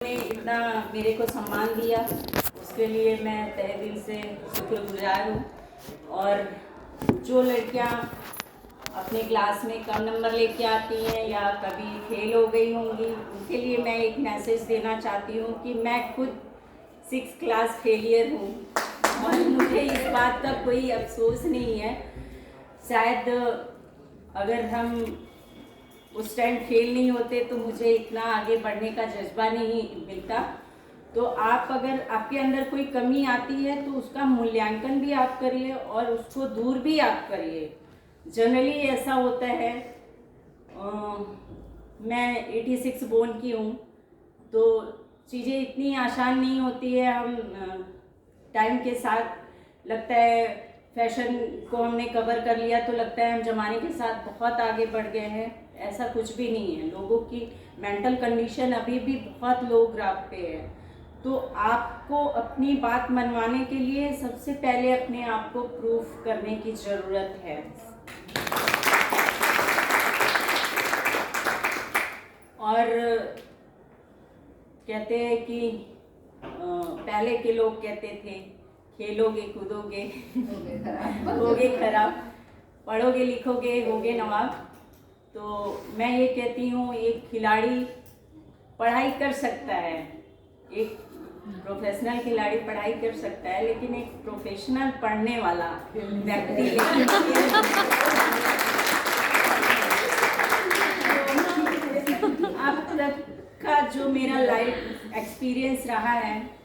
ने इतना मेरे को सम्मान दिया, उसके लिए मैं तहे दिल से शुक्रगुजार हूँ। और जो लड़कियाँ अपने क्लास में कम नंबर लेके आती हैं या कभी फेल हो गई होंगी, उनके लिए मैं एक मैसेज देना चाहती हूँ कि मैं खुद 6th क्लास फेलियर हूँ और मुझे इस बात का कोई अफसोस नहीं है। शायद अगर हम उस टाइम फेल नहीं होते तो मुझे इतना आगे बढ़ने का जज्बा नहीं मिलता। तो आप अगर आपके अंदर कोई कमी आती है तो उसका मूल्यांकन भी आप करिए और उसको दूर भी आप करिए। जनरली ऐसा होता है, मैं 86 बोर्न की हूँ, तो चीज़ें इतनी आसान नहीं होती है। हम टाइम के साथ लगता है फैशन को हमने कवर कर लिया तो लगता है हम ज़माने के साथ बहुत आगे बढ़ गए हैं। ऐसा कुछ भी नहीं है। लोगों की मेंटल कंडीशन अभी भी बहुत लो ग्राफ पे है। तो आपको अपनी बात मनवाने के लिए सबसे पहले अपने आप को प्रूफ करने की ज़रूरत है। और कहते हैं कि पहले के लोग कहते थे खेलोगे कूदोगे होगे खराब, पढ़ोगे लिखोगे होगे नवाब। तो मैं ये कहती हूँ, एक खिलाड़ी पढ़ाई कर सकता है, एक प्रोफेशनल खिलाड़ी पढ़ाई कर सकता है, लेकिन एक प्रोफेशनल पढ़ने वाला व्यक्ति अब तक का जो मेरा लाइफ एक्सपीरियंस रहा है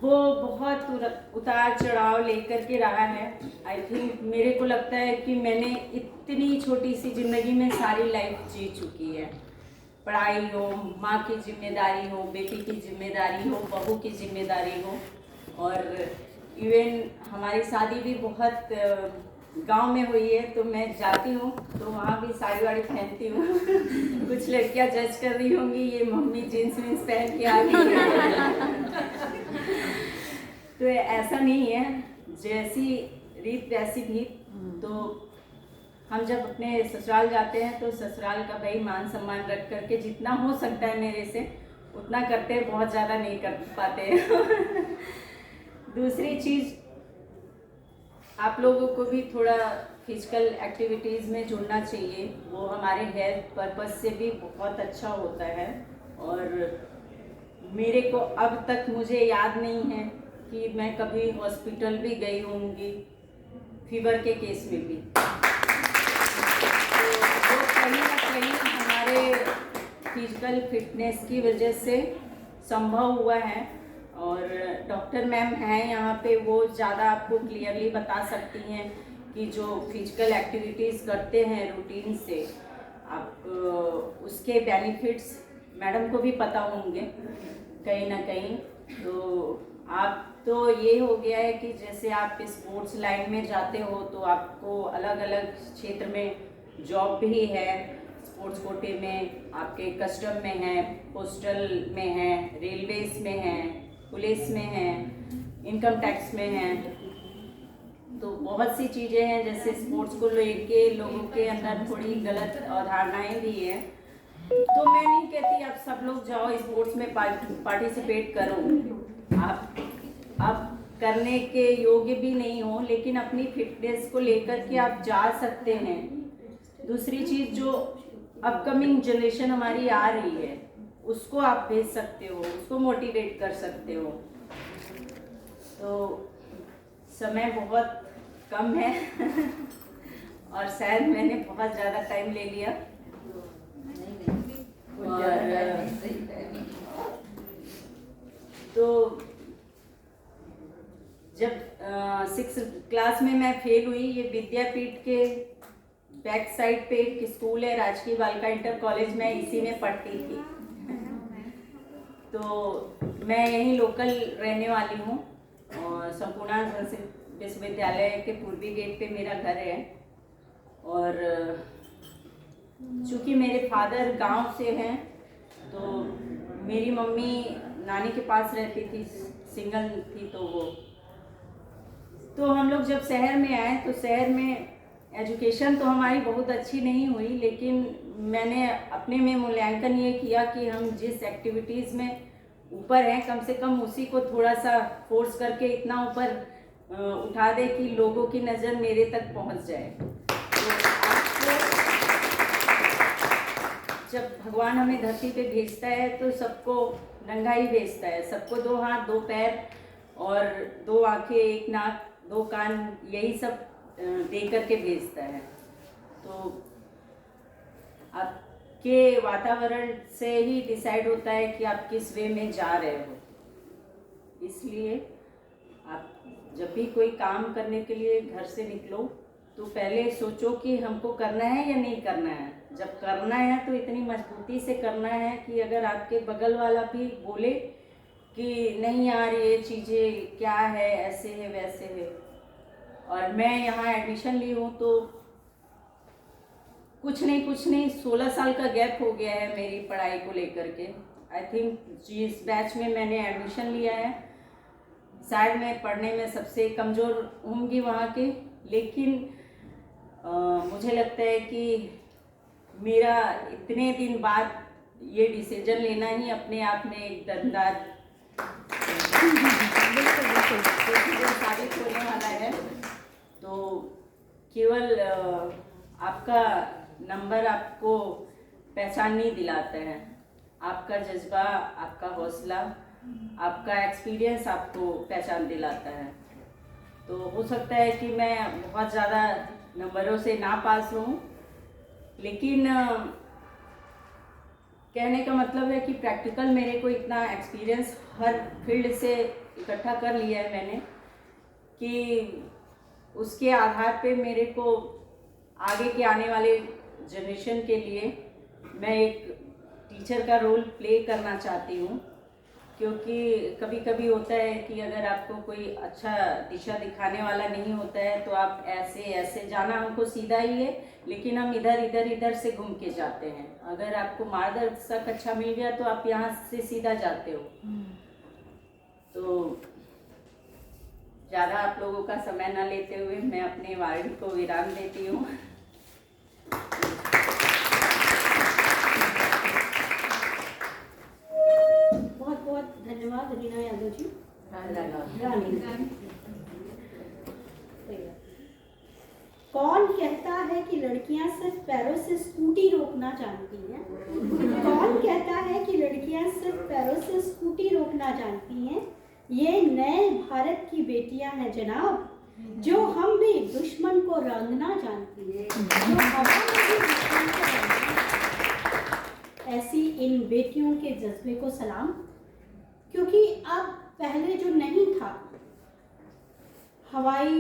वो बहुत उतार चढ़ाव लेकर के रहा है। आई थिंक मेरे को लगता है कि मैंने इतनी छोटी सी ज़िंदगी में सारी लाइफ जी चुकी है। पढ़ाई हो, माँ की जिम्मेदारी हो, बेटी की जिम्मेदारी हो, बहू की जिम्मेदारी हो, और इवन हमारी शादी भी बहुत गांव में हुई है। तो मैं जाती हूँ तो वहाँ भी साड़ी वाड़ी पहनती हूँ। कुछ लड़कियाँ जज कर रही होंगी, ये मम्मी जीन्स वीन्स पहन के आ गई है। तो ऐसा नहीं है, जैसी रीत वैसी भीत। तो हम जब अपने ससुराल जाते हैं तो ससुराल का भाई मान सम्मान रख करके जितना हो सकता है मेरे से उतना करते हैं, बहुत ज़्यादा नहीं कर पाते हैं। दूसरी चीज़, आप लोगों को भी थोड़ा फिजिकल एक्टिविटीज़ में जुड़ना चाहिए। वो हमारे हेल्थ पर्पस से भी बहुत अच्छा होता है। और मेरे को अब तक मुझे याद नहीं है कि मैं कभी हॉस्पिटल भी गई होंगी फीवर के केस में भी। तो कहीं ना कहीं हमारे फिजिकल फिटनेस की वजह से संभव हुआ है। और डॉक्टर मैम हैं यहाँ पे, वो ज़्यादा आपको क्लियरली बता सकती हैं कि जो फिजिकल एक्टिविटीज़ करते हैं रूटीन से, आप उसके बेनिफिट्स मैडम को भी पता होंगे कहीं ना कहीं। तो आप तो ये हो गया है कि जैसे आप स्पोर्ट्स लाइन में जाते हो तो आपको अलग अलग क्षेत्र में जॉब भी है। स्पोर्ट्स कोटे में आपके कस्टम में है, पोस्टल में है, रेलवेज में है, पुलिस में है, इनकम टैक्स में है। तो बहुत सी चीज़ें हैं। जैसे स्पोर्ट्स को लेके लोगों के अंदर थोड़ी गलत अवधारणाएं भी है। तो मैं नहीं कहती आप सब लोग जाओ स्पोर्ट्स में पार्टिसिपेट करो, आप करने के योग्य भी नहीं हो, लेकिन अपनी फिटनेस को लेकर के आप जा सकते हैं। दूसरी चीज़, जो अपकमिंग जनरेशन हमारी आ रही है उसको आप भेज सकते हो, उसको मोटिवेट कर सकते हो। तो समय बहुत कम है और शायद मैंने बहुत ज़्यादा टाइम ले लिया। और तो जब 6th क्लास में मैं फेल हुई, ये विद्यापीठ के बैक साइड पे एक स्कूल है, राजकीय बालिका इंटर कॉलेज, में इसी में पढ़ती थी। तो मैं यहीं लोकल रहने वाली हूँ और संपूर्ण विश्वविद्यालय के पूर्वी गेट पे मेरा घर है। और चूँकि मेरे फादर गांव से हैं तो मेरी मम्मी नानी के पास रहती थी, सिंगल थी। तो हम लोग जब शहर में आए तो शहर में एजुकेशन तो हमारी बहुत अच्छी नहीं हुई, लेकिन मैंने अपने में मूल्यांकन ये किया कि हम जिस एक्टिविटीज़ में ऊपर हैं कम से कम उसी को थोड़ा सा फोर्स करके इतना ऊपर उठा दे कि लोगों की नज़र मेरे तक पहुंच जाए। तो आपको जब भगवान हमें धरती पे भेजता है तो सबको नंगा ही भेजता है, सबको 2 हाथ 2 पैर और 2 आंखें 1 नाक 2 कान यही सब दे करके भेजता है। तो आपके वातावरण से ही डिसाइड होता है कि आप किस वे में जा रहे हो। इसलिए आप जब भी कोई काम करने के लिए घर से निकलो तो पहले सोचो कि हमको करना है या नहीं करना है। जब करना है तो इतनी मजबूती से करना है कि अगर आपके बगल वाला भी बोले कि नहीं यार ये चीज़ें क्या है, ऐसे है वैसे है। और मैं यहाँ एडमिशन ली हूँ तो कुछ नहीं 16 साल का गैप हो गया है मेरी पढ़ाई को लेकर के। आई थिंक जिस बैच में मैंने एडमिशन लिया है शायद मैं पढ़ने में सबसे कमज़ोर होंगी वहाँ के, लेकिन मुझे लगता है कि मेरा इतने दिन बाद ये डिसीजन लेना ही अपने आप में एक दमदार साबित होने वाला है। तो केवल आपका नंबर आपको पहचान नहीं दिलाता है, आपका जज्बा, आपका हौसला, आपका एक्सपीरियंस आपको पहचान दिलाता है। तो हो सकता है कि मैं बहुत ज़्यादा नंबरों से ना पास हूँ, लेकिन कहने का मतलब है कि प्रैक्टिकल मेरे को इतना एक्सपीरियंस हर फील्ड से इकट्ठा कर लिया है मैंने कि उसके आधार पे मेरे को आगे के आने वाले जनरेशन के लिए मैं एक टीचर का रोल प्ले करना चाहती हूँ। क्योंकि कभी कभी होता है कि अगर आपको कोई अच्छा दिशा दिखाने वाला नहीं होता है तो आप ऐसे ऐसे जाना हमको सीधा ही है, लेकिन हम इधर से घूम के जाते हैं। अगर आपको मार्गदर्शक अच्छा मिल गया तो आप यहाँ से सीधा जाते हो। तो ज़्यादा आप लोगों का समय ना लेते हुए मैं अपने वाणी को विराम देती हूँ। बहुत बहुत धन्यवाद रीना यादव जी। कौन कहता है कि लड़कियां सिर्फ पैरों से स्कूटी रोकना जानती हैं? कौन कहता है कि लड़कियां सिर्फ पैरों से स्कूटी रोकना जानती हैं? ये नए भारत की बेटियां हैं जनाब, जो हम भी दुश्मन को रंगना जानती हैं, जो हवा में भी दुश्मन को रंगना। ऐसी इन बेटियों के जज्बे को सलाम। क्योंकि अब पहले जो नहीं था, हवाई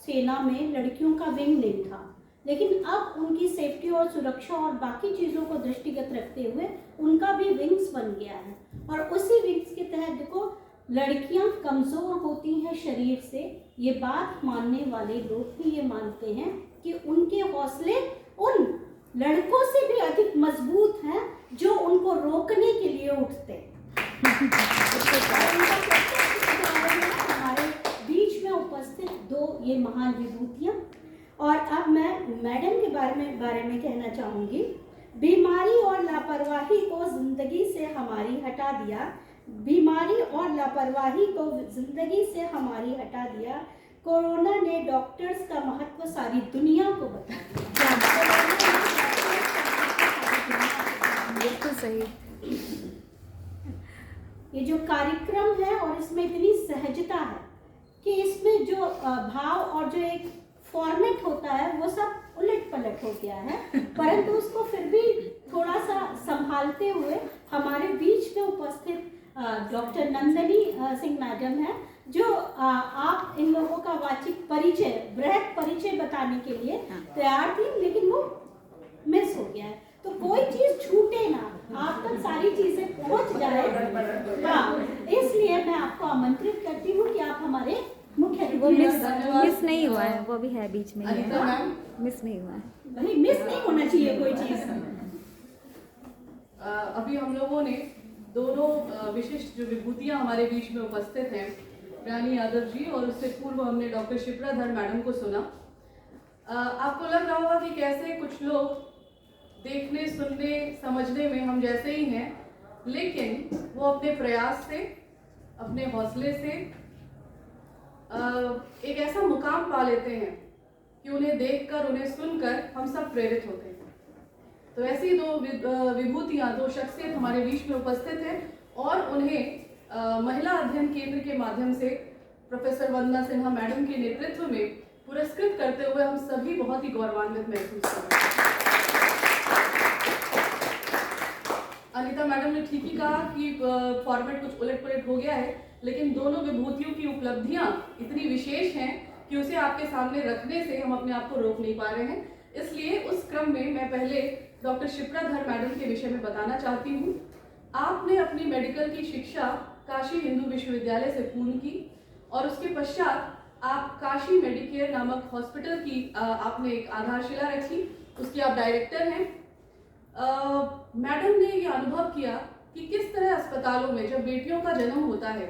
सेना में लड़कियों का विंग नहीं था, लेकिन अब उनकी सेफ्टी और सुरक्षा और बाकी चीज़ों को दृष्टिगत रखते हुए उनका भी विंग्स बन गया है। और उसी विंग्स के तहत देखो, लड़कियां कमज़ोर होती हैं शरीर से, ये बात मानने वाले लोग भी ये मानते हैं कि उनके हौसले उन लड़कों से भी अधिक मजबूत हैं जो उनको रोकने के लिए उठते हैं। हमारे बीच में उपस्थित 2 ये महान विभूतियाँ। और अब मैं मैडम के बारे में कहना चाहूँगी। बीमारी और लापरवाही को जिंदगी से हमारी हटा दिया, बीमारी और लापरवाही को जिंदगी से हमारी हटा दिया। कोरोना ने डॉक्टर्स का महत्व सारी दुनिया को बता दिया। बिल्कुल सही। ये जो कार्यक्रम है और इसमें इतनी सहजता है कि इसमें जो भाव और जो एक फॉर्मेट होता है वो सब उलट पलट हो गया है, परंतु उसको फिर भी थोड़ा सा संभालते हुए हमारे बीच में उपस्थित डॉक्टर नंदनी सिंह मैडम है, जो आप इन लोगों का वाचिक परिचय, बृहद परिचय बताने के लिए तैयार थी, लेकिन वो मिस हो गया है। तो कोई चीज छूटे ना, आप तक सारी चीजें पहुंच जाए। हाँ, इसलिए मैं आपको आमंत्रित करती हूँ कि आप हमारे मुख्य वो मिस नहीं हुआ है, वो भी है बीच में ही है, मिस नहीं हुआ है। भाई मिस नहीं होना चाहिए कोई चीज। अभी हम लोगों ने दोनों विशिष्ट जो विभूतियां हमारे बीच में उपस्थित हैं, रानी यादव जी, और उससे पूर्व हमने डॉक्टर शिप्राधर मैडम को सुना। आपको लग रहा होगा कि कैसे कुछ लोग देखने, सुनने, समझने में हम जैसे ही हैं, लेकिन वो अपने प्रयास से, अपने हौसले से एक ऐसा मुकाम पा लेते हैं कि उन्हें देखकर, उन्हें सुनकर हम सब प्रेरित होते हैं। तो ऐसी दो विभूतियां, दो शख्सियत हमारे बीच में उपस्थित हैं और उन्हें महिला अध्ययन केंद्र के माध्यम से प्रोफेसर वंदना सिन्हा मैडम के नेतृत्व में पुरस्कृत करते हुए हम सभी बहुत ही गौरवान्वित महसूस कर रहे हैं। अनीता मैडम ने ठीक ही कहा कि फॉर्मेट कुछ उलट पुलट हो गया है, लेकिन दोनों विभूतियों की उपलब्धियां इतनी विशेष हैं कि उसे आपके सामने रखने से हम अपने आप को रोक नहीं पा रहे हैं। इसलिए उस क्रम में मैं पहले डॉक्टर शिप्रा धर मैडम के विषय में बताना चाहती हूँ। आपने अपनी मेडिकल की शिक्षा काशी हिंदू विश्वविद्यालय से पूर्ण की और उसके पश्चात आप काशी मेडिकेयर नामक हॉस्पिटल की आपने एक आधारशिला रखी, उसकी आप डायरेक्टर हैं। मैडम ने ये अनुभव किया कि किस तरह अस्पतालों में जब बेटियों का जन्म होता है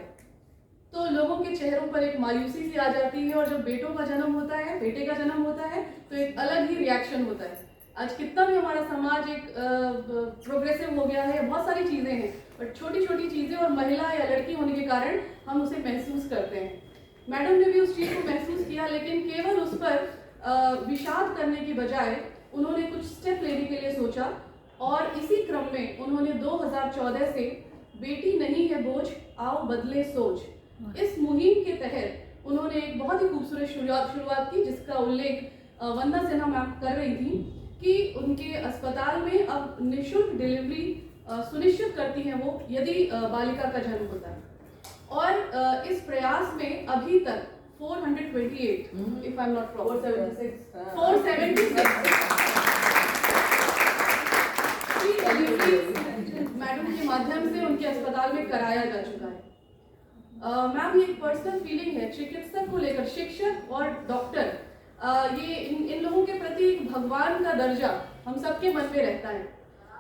तो लोगों के चेहरों पर एक मायूसी सी आ जाती है, और जब बेटों का जन्म होता है, बेटे का जन्म होता है, तो एक अलग ही रिएक्शन होता है। आज कितना भी हमारा समाज एक प्रोग्रेसिव हो गया है, बहुत सारी चीज़ें हैं, बट छोटी छोटी चीज़ें और महिला या लड़की होने के कारण हम उसे महसूस करते हैं। मैडम ने भी उस चीज़ को महसूस किया, लेकिन केवल उस पर विषाद करने की बजाय उन्होंने कुछ स्टेप लेने के लिए सोचा, और इसी क्रम में उन्होंने 2014 से बेटी नहीं है बोझ, आओ बदले सोच, इस मुहिम के तहत उन्होंने एक बहुत ही खूबसूरत शुरुआत की, जिसका उल्लेख वंदना सिन्हा मैम कर रही थी कि उनके अस्पताल में अब निःशुल्क डिलीवरी सुनिश्चित करती हैं वो, यदि बालिका का जन्म होता है। और इस प्रयास में अभी तक 428 if I am not wrong 476 madam के माध्यम से उनके अस्पताल में कराया जा चुका है। मैम, ये एक पर्सनल फीलिंग है चिकित्सक को लेकर, शिक्षक और डॉक्टर, ये इन लोगों के प्रति एक भगवान का दर्जा हम सबके मन में रहता है,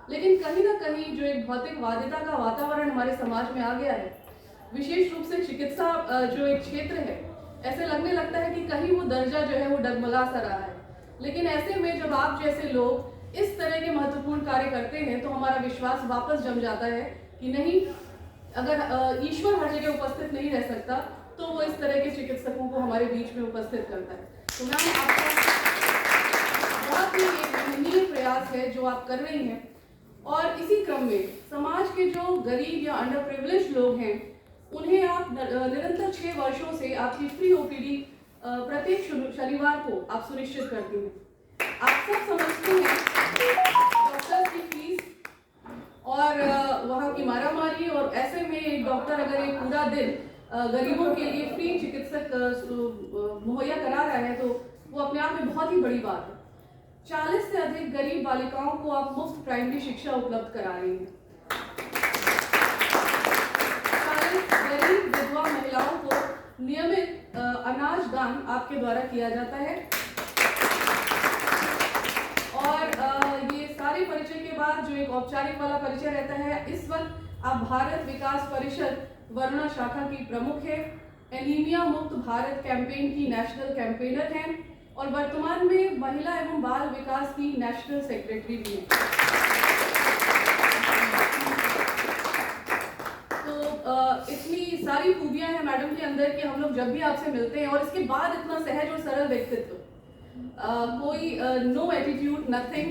लेकिन कहीं ना कहीं जो एक भौतिकवादिता का वातावरण हमारे समाज में आ गया है, विशेष रूप से चिकित्सा जो एक क्षेत्र है, ऐसे लगने लगता है कि कहीं वो दर्जा जो है वो डगमगा सा रहा है। लेकिन ऐसे में जब आप जैसे लोग इस तरह के महत्वपूर्ण कार्य करते हैं तो हमारा विश्वास वापस जम जाता है कि नहीं, अगर ईश्वर हर जगह उपस्थित नहीं रह सकता तो वो इस तरह के चिकित्सकों को हमारे बीच में उपस्थित करता है। तो मैम, आपका बहुत ही एक महनीय प्रयास है जो आप कर रही हैं, और इसी क्रम में समाज के जो गरीब या अंडर प्रिविलेज लोग हैं उन्हें आप निरंतर 6 वर्षों से आपकी फ्री ओपीडी प्रत्येक शनिवार को आप सुनिश्चित करती हैं। आप सब समझते हैं डॉक्टर की फीस और वहाँ की मारामारी, और ऐसे में एक डॉक्टर अगर एक पूरा दिन गरीबों के लिए फ्री चिकित्सक मुहैया करा रहा है तो वो अपने आप में बहुत ही बड़ी बात है। 40 से अधिक गरीब बालिकाओं को आप मुफ्त प्राइमरी शिक्षा उपलब्ध करा रही हैं। 40 गरीब विधवा महिलाओं को नियमित अनाज दान आपके द्वारा किया जाता है। और ये सारे परिचय के बाद जो एक औपचारिक वाला परिचय रहता है, इस वक्त आप भारत विकास परिषद वरुणा शाखा की प्रमुख है, एनीमिया मुक्त भारत कैंपेन की नेशनल कैंपेनर हैं, और वर्तमान में महिला एवं बाल विकास की नेशनल सेक्रेटरी भी हैं। तो इतनी सारी खूबियां हैं मैडम के अंदर कि हम लोग जब भी आपसे मिलते हैं, और इसके बाद इतना सहज और सरल व्यक्तित्व, कोई नो एटीट्यूड नथिंग,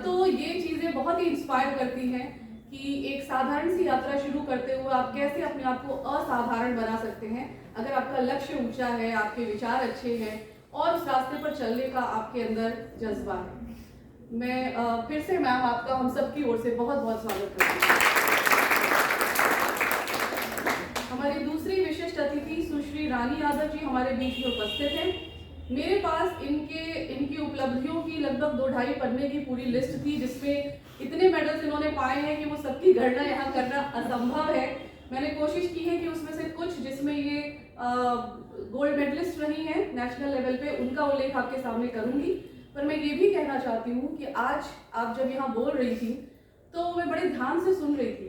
तो ये चीज़ें बहुत ही इंस्पायर करती हैं कि एक साधारण सी यात्रा शुरू करते हुए आप कैसे अपने आप को असाधारण बना सकते हैं अगर आपका लक्ष्य ऊंचा है, आपके विचार अच्छे हैं और उस रास्ते पर चलने का आपके अंदर जज्बा है। मैं फिर से मैम आपका हम सब की ओर से बहुत बहुत स्वागत करती हूँ। हमारी दूसरी विशिष्ट अतिथि सुश्री रानी यादव जी हमारे बीच में उपस्थित हैं। मेरे पास इनकी उपलब्धियों की लगभग 2-2.5 पन्ने की पूरी लिस्ट थी, जिसमें इतने मेडल्स इन्होंने पाए हैं कि वो सबकी गणना यहाँ करना असंभव है। मैंने कोशिश की है कि उसमें से कुछ, जिसमें ये गोल्ड मेडलिस्ट रही हैं नेशनल लेवल पे, उनका उल्लेख आपके सामने करूंगी। पर मैं ये भी कहना चाहती हूँ कि आज आप जब यहाँ बोल रही थी तो मैं बड़े ध्यान से सुन रही थी।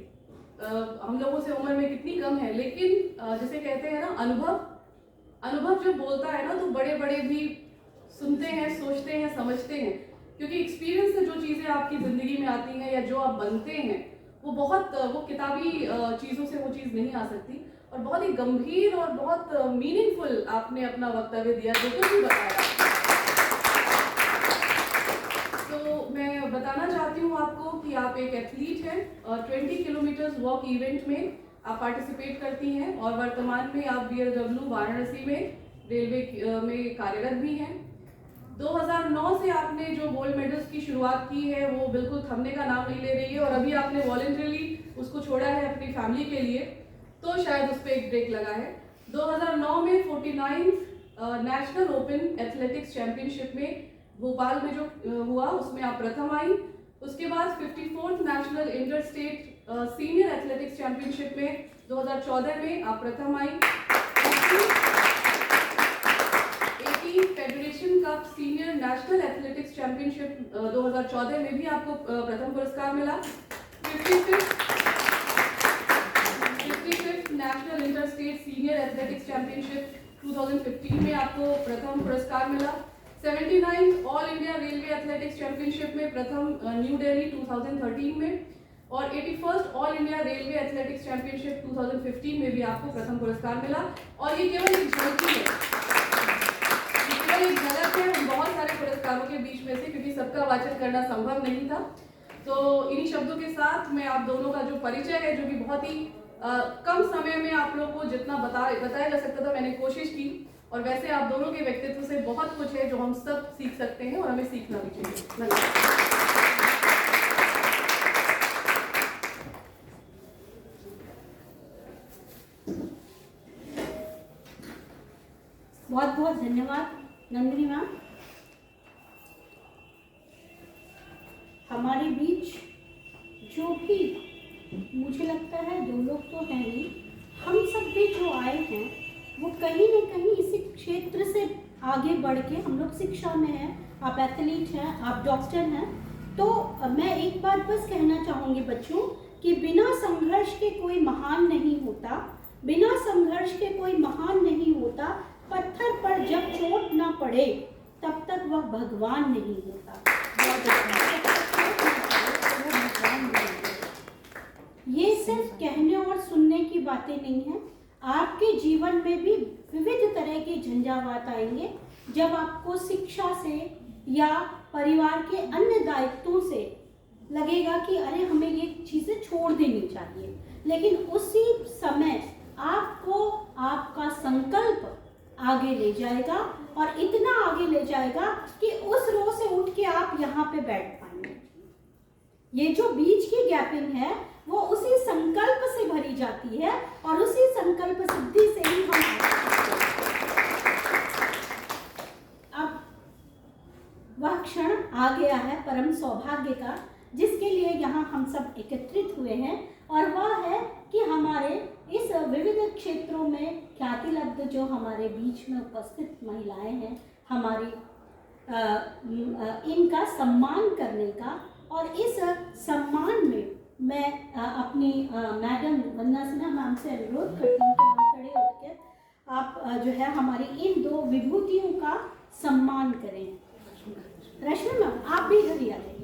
हम लोगों से उम्र में कितनी कम है, लेकिन जैसे कहते हैं ना, अनुभव जब बोलता है ना तो बड़े बड़े भी सुनते हैं, सोचते हैं, समझते हैं, क्योंकि एक्सपीरियंस से जो चीज़ें आपकी ज़िंदगी में आती हैं या जो आप बनते हैं वो किताबी चीज़ों से वो चीज़ नहीं आ सकती। और बहुत ही गंभीर और बहुत मीनिंगफुल आपने अपना वक्तव्य दिया, जो कुछ भी बताया। तो मैं बताना चाहती हूँ आपको कि आप एक एथलीट हैं और 20 किलोमीटर्स वॉक इवेंट में आप पार्टिसिपेट करती हैं और वर्तमान में आप BLW वाराणसी में रेलवे में कार्यरत भी हैं। 2009 से आपने जो गोल्ड मेडल्स की शुरुआत की है वो बिल्कुल थमने का नाम नहीं ले रही है, और अभी आपने वॉलंटरीली उसको छोड़ा है अपनी फैमिली के लिए, तो शायद उस पर एक ब्रेक लगा है। 2009 में 49 नेशनल ओपन एथलेटिक्स चैंपियनशिप में भोपाल में जो हुआ उसमें आप प्रथम आई। उसके बाद 54th national inter state senior athletics championship में 2014 में आप प्रथम आई। Federation cup senior national athletics championship 2014 में भी आपको प्रथम पुरस्कार मिला। 55th national inter state senior athletics championship 2015 में आपको प्रथम पुरस्कार मिला। 79th all India railway athletics championship में प्रथम न्यू दिल्ली 2013 में, और 81st all India railway athletics championship 2015 में भी आपको प्रथम पुरस्कार मिला। और ये केवल एक झलकी है, एक झलक है उन बहुत सारे पुरस्कारों के बीच में से, क्योंकि सबका वाचन करना संभव नहीं था। तो इन्हीं शब्दों के साथ मैं आप दोनों का जो परिचय है, जो कि बहुत ही कम समय में आप लोगों को जितना बताया जा सकता था मैंने कोशिश की, और वैसे आप दोनों के व्यक्तित्व से बहुत कुछ है जो हम सब सीख सकते हैं और हमें सीखना भी चाहिए। धन्यवाद। बहुत बहुत धन्यवाद नंदिनी मैम। हमारे बीच जो भी, मुझे लगता है 2 लोग तो हैं ही, हम सब भी जो आए हैं वो कहीं न कहीं इसी क्षेत्र से आगे बढ़ के, हम लोग शिक्षा में हैं, आप एथलीट हैं, आप डॉक्टर हैं, तो मैं एक बात बस कहना चाहूँगी बच्चों कि बिना संघर्ष के कोई महान नहीं होता, बिना संघर्ष के कोई महान नहीं होता। पत्थर पर जब चोट ना पड़े तब तक वह भगवान नहीं होता। ये सिर्फ कहने और सुनने की बातें नहीं हैं, आपके जीवन में भी विविध तरह के झंझावात आएंगे जब आपको शिक्षा से या परिवार के अन्य दायित्वों से लगेगा कि अरे हमें ये चीज़ें छोड़ देनी चाहिए, लेकिन उसी समय आपको आपका संकल्प आगे ले जाएगा, और इतना आगे ले जाएगा कि उस रो से उठ के आप यहाँ पे बैठ पाएंगे। ये जो बीच की गैपिंग है वो उसी संकल्प से भरी जाती है, और उसी संकल्प सिद्धि से ही हम अब वह क्षण आ गया है परम सौभाग्य का, जिसके लिए यहाँ हम सब एकत्रित हुए हैं, और वह है कि हमारे इस विविध क्षेत्रों में ख्याति लब्ध जो हमारे बीच में उपस्थित महिलाएं हैं, हमारी इनका सम्मान करने का। और इस सम्मान में मैं अपनी मैडम वंदना सिन्हा मैम से अनुरोध करती हूँ कि हम खड़े होकर आप जो है हमारी इन 2 विभूतियों का सम्मान करें। रश्मि मैम आप भी इधर ही आ जाइए।